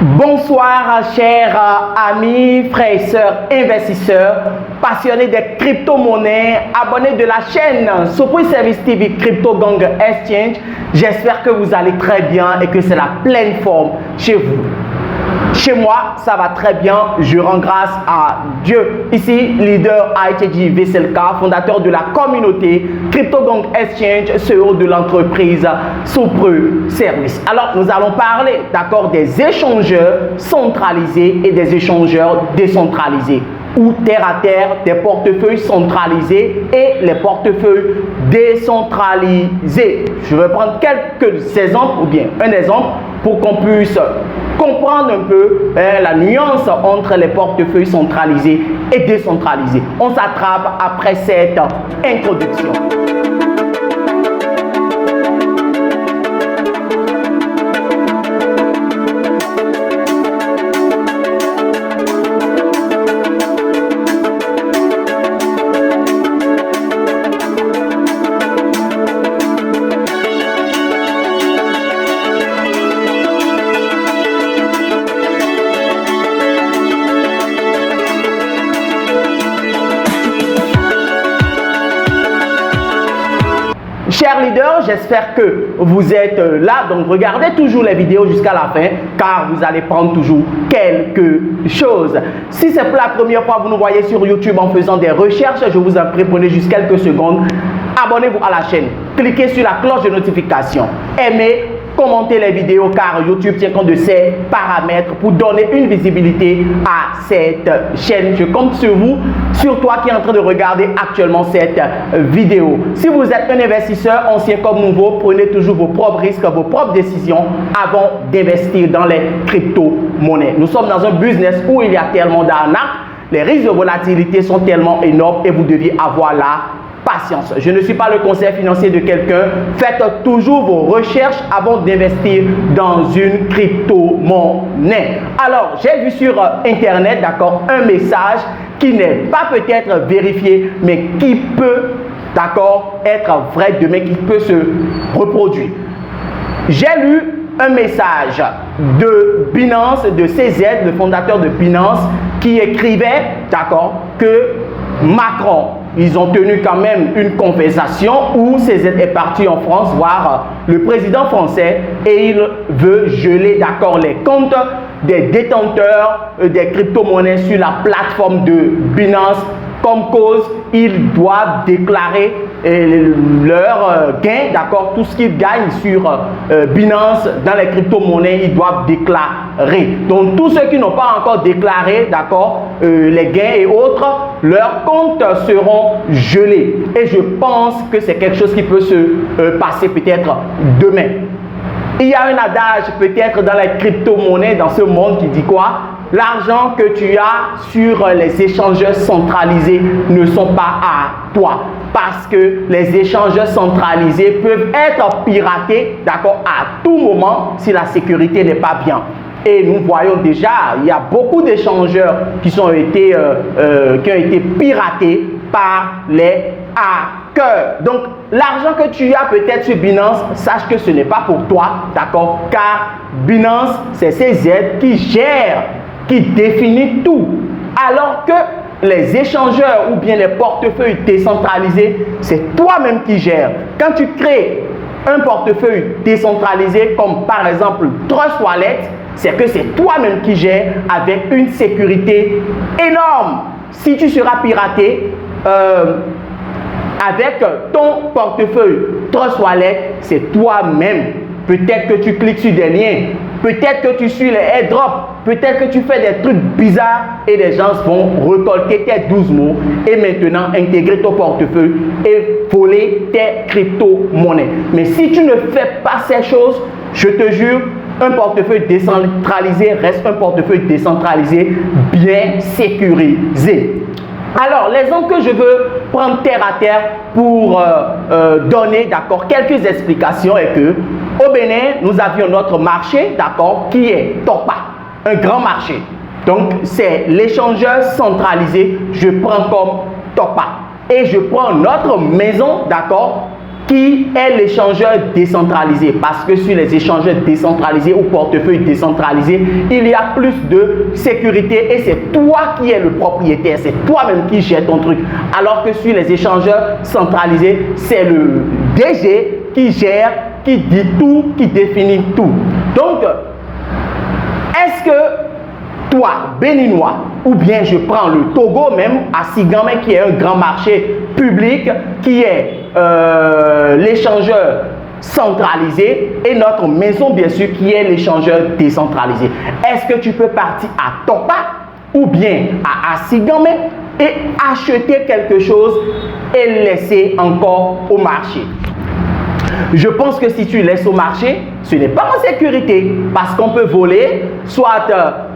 Bonsoir chers amis, frères et sœurs, investisseurs, passionnés des crypto-monnaies, abonnés de la chaîne Sopri Service TV Crypto Gang Exchange. J'espère que vous allez très bien et que c'est la pleine forme chez vous. Chez moi, ça va très bien, je rends grâce à Dieu. Ici, leader ITG Veselka, fondateur de la communauté Crypto Gang Exchange, CEO de l'entreprise Sopri Service. Alors, nous allons parler, d'accord, des échangeurs centralisés et des échangeurs décentralisés, ou terre à terre, des portefeuilles centralisés et les portefeuilles décentralisés. Je vais prendre quelques exemples ou bien un exemple pour qu'on puisse comprendre un peu la nuance entre les portefeuilles centralisés et décentralisés. On s'attrape après cette introduction. Chers leaders, j'espère que vous êtes là, donc regardez toujours les vidéos jusqu'à la fin car vous allez prendre toujours quelque chose. Si c'est pour la première fois que vous nous voyez sur YouTube en faisant des recherches, je vous en prie, prenez juste quelques secondes, abonnez-vous à la chaîne, cliquez sur la cloche de notification, aimez, commentez les vidéos car YouTube tient compte de ces paramètres pour donner une visibilité à cette chaîne. Je compte sur vous, sur toi qui est en train de regarder actuellement cette vidéo. Si vous êtes un investisseur ancien comme nouveau, prenez toujours vos propres risques, vos propres décisions avant d'investir dans les crypto-monnaies. Nous sommes dans un business où il y a tellement d'arnaques, les risques de volatilité sont tellement énormes et vous deviez avoir la patience. Je ne suis pas le conseiller financier de quelqu'un. Faites toujours vos recherches avant d'investir dans une crypto-monnaie. Alors, j'ai vu sur Internet, d'accord, un message qui n'est pas peut-être vérifié, mais qui peut, d'accord, être vrai demain, qui peut se reproduire. J'ai lu un message de Binance, de CZ, le fondateur de Binance, qui écrivait, d'accord, que Macron, ils ont tenu quand même une conversation où CZ est parti en France voir le président français et il veut geler, d'accord, les comptes des détenteurs des crypto-monnaies sur la plateforme de Binance. Comme cause, ils doivent déclarer leur gain, d'accord, tout ce qu'ils gagnent sur Binance dans les crypto-monnaies, ils doivent déclarer. Donc, tous ceux qui n'ont pas encore déclaré, d'accord, les gains et autres, leurs comptes seront gelés. Et je pense que c'est quelque chose qui peut se passer peut-être demain. Il y a un adage peut-être dans les crypto-monnaies, dans ce monde qui dit quoi? L'argent que tu as sur les échangeurs centralisés ne sont pas à toi. Parce que les échangeurs centralisés peuvent être piratés, d'accord, à tout moment si la sécurité n'est pas bien. Et nous voyons déjà, il y a beaucoup d'échangeurs qui ont été piratés par les hackers. Donc, l'argent que tu as peut-être sur Binance, sache que ce n'est pas pour toi, d'accord? Car Binance, c'est CZ qui gère, qui définit tout. Alors que les échangeurs ou bien les portefeuilles décentralisés, c'est toi-même qui gères. Quand tu crées un portefeuille décentralisé, comme par exemple Trust Wallet, c'est que c'est toi-même qui gères avec une sécurité énorme. Si tu seras piraté, avec ton portefeuille Trust Wallet, c'est toi-même. Peut-être que tu cliques sur des liens, peut-être que tu suis les airdrops, peut-être que tu fais des trucs bizarres et les gens vont récolter tes 12 mots et maintenant intégrer ton portefeuille et voler tes crypto-monnaies. Mais si tu ne fais pas ces choses, je te jure, un portefeuille décentralisé reste un portefeuille décentralisé bien sécurisé. Alors, l'exemple que je veux prendre terre à terre pour donner, d'accord, quelques explications est que au Bénin, nous avions notre marché, d'accord, qui est Topa, un grand marché. Donc, c'est l'échangeur centralisé, je prends comme Topa. Et je prends notre maison, d'accord, qui est l'échangeur décentralisé. Parce que sur les échangeurs décentralisés ou portefeuilles décentralisés, il y a plus de sécurité et c'est toi qui es le propriétaire, c'est toi-même qui gères ton truc. Alors que sur les échangeurs centralisés, c'est le DG qui gère, qui dit tout, qui définit tout. Donc, est-ce que toi, Béninois, ou bien je prends le Togo même, à Sigamé, qui est un grand marché public, qui est l'échangeur centralisé, et notre maison, bien sûr, qui est l'échangeur décentralisé. Est-ce que tu peux partir à Topa ou bien à Sigamé et acheter quelque chose et laisser encore au marché? Je pense que si tu laisses au marché, ce n'est pas en sécurité parce qu'on peut voler, soit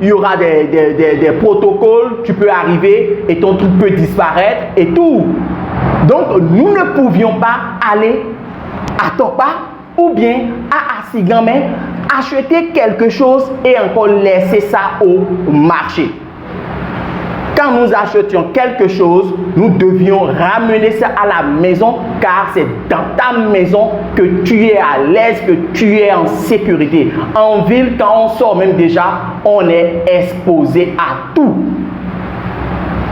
il y aura des protocoles, tu peux arriver et ton truc peut disparaître et tout. Donc, nous ne pouvions pas aller à Topa ou bien à Asigamé acheter quelque chose et encore laisser ça au marché. Quand nous achetions quelque chose, nous devions ramener ça à la maison car c'est dans ta maison que tu es à l'aise, que tu es en sécurité. En ville, quand on sort même déjà, on est exposé à tout.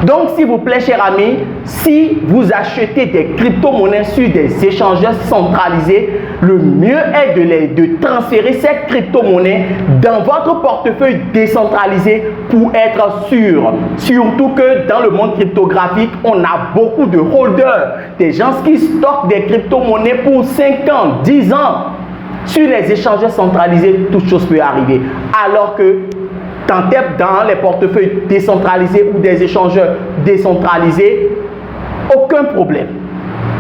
Donc, s'il vous plaît, chers amis, si vous achetez des crypto-monnaies sur des échangeurs centralisés, le mieux est de transférer cette crypto-monnaie dans votre portefeuille décentralisé pour être sûr. Surtout que dans le monde cryptographique, on a beaucoup de holders, des gens qui stockent des crypto-monnaies pour 5 ans, 10 ans. Sur les échangeurs centralisés, toute chose peut arriver. Alors que dans les portefeuilles décentralisés ou des échangeurs décentralisés, aucun problème.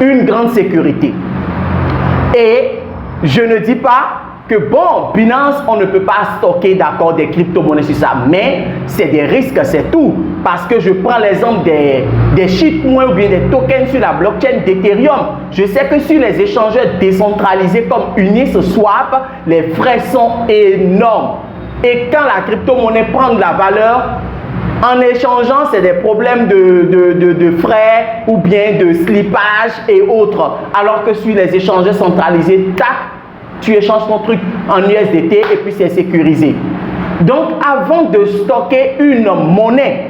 Une grande sécurité. Et je ne dis pas que bon, Binance, on ne peut pas stocker d'accord des crypto-monnaies sur ça, mais c'est des risques, c'est tout. Parce que je prends l'exemple des shitcoins ou bien des tokens sur la blockchain d'Ethereum. Je sais que sur les échangeurs décentralisés comme Uniswap, les frais sont énormes. Et quand la crypto-monnaie prend de la valeur, en échangeant, c'est des problèmes de frais ou bien de slippage et autres. Alors que sur les échangeurs centralisés, tac, tu échanges ton truc en USDT et puis c'est sécurisé. Donc, avant de stocker une monnaie,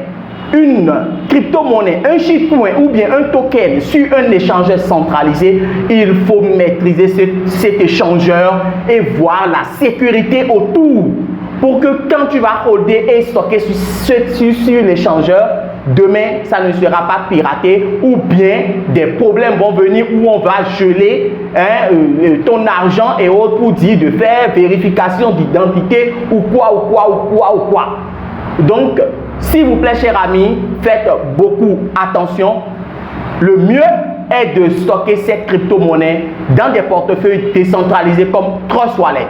une crypto-monnaie, un shitcoin ou bien un token sur un échangeur centralisé, il faut maîtriser cet échangeur et voir la sécurité autour. Pour que quand tu vas holder et stocker sur l'échangeur, demain, ça ne sera pas piraté ou bien des problèmes vont venir où on va geler ton argent et autres pour dire de faire vérification d'identité ou quoi. Donc, s'il vous plaît, chers amis, faites beaucoup attention. Le mieux est de stocker cette crypto-monnaie dans des portefeuilles décentralisés comme Trust Wallet.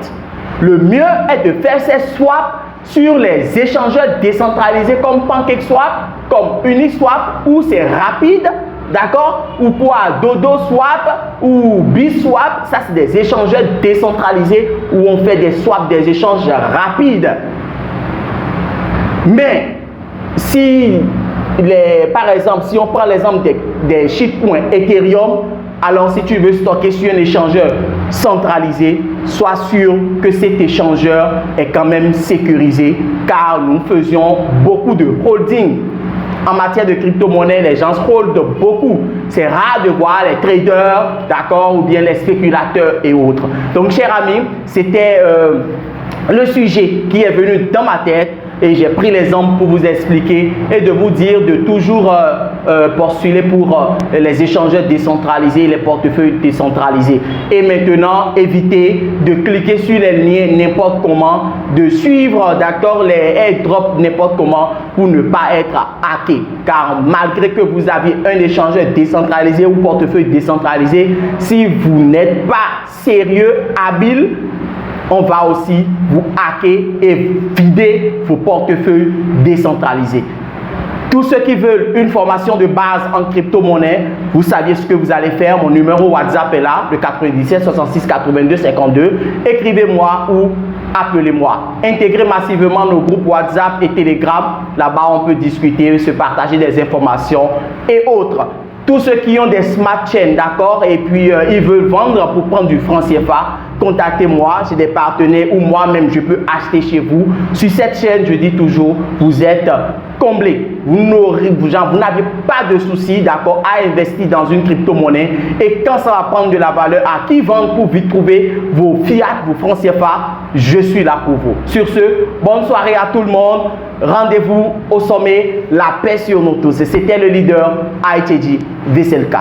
Le mieux est de faire ces swaps sur les échangeurs décentralisés comme PancakeSwap, comme Uniswap, où c'est rapide, d'accord? Ou quoi, DodoSwap ou BSwap, ça c'est des échangeurs décentralisés où on fait des swaps, des échanges rapides. Mais si, par exemple, si on prend l'exemple des shitcoins Ethereum, alors si tu veux stocker sur un échangeur centralisé, sois sûr que cet échangeur est quand même sécurisé car nous faisions beaucoup de holding. En matière de crypto-monnaie, les gens holdent beaucoup. C'est rare de voir les traders, d'accord, ou bien les spéculateurs et autres. Donc, chers amis, c'était le sujet qui est venu dans ma tête. Et j'ai pris l'exemple pour vous expliquer et de vous dire de toujours postuler pour les échangeurs décentralisés, les portefeuilles décentralisés. Et maintenant, évitez de cliquer sur les liens n'importe comment, de suivre d'accord les airdrops n'importe comment pour ne pas être hacké. Car malgré que vous aviez un échangeur décentralisé ou portefeuille décentralisé, si vous n'êtes pas sérieux, habile, on va aussi vous hacker et vider vos portefeuilles décentralisés. Tous ceux qui veulent une formation de base en crypto-monnaie, vous savez ce que vous allez faire. Mon numéro WhatsApp est là, le 97 66 82 52. Écrivez-moi ou appelez-moi. Intégrez massivement nos groupes WhatsApp et Telegram. Là-bas, on peut discuter, se partager des informations et autres. tous ceux qui ont des smart chains, d'accord, et puis ils veulent vendre pour prendre du franc CFA, contactez-moi, j'ai des partenaires où moi-même je peux acheter chez vous. Sur cette chaîne, je dis toujours, vous êtes comblé. Vous n'avez pas de souci, d'accord, à investir dans une crypto-monnaie. Et quand ça va prendre de la valeur, à qui vendre pour vite trouver vos fiat, vos francs CFA, je suis là pour vous. Sur ce, bonne soirée à tout le monde. Rendez-vous au sommet, la paix sur nous tous. Et c'était le leader ITG VSLK.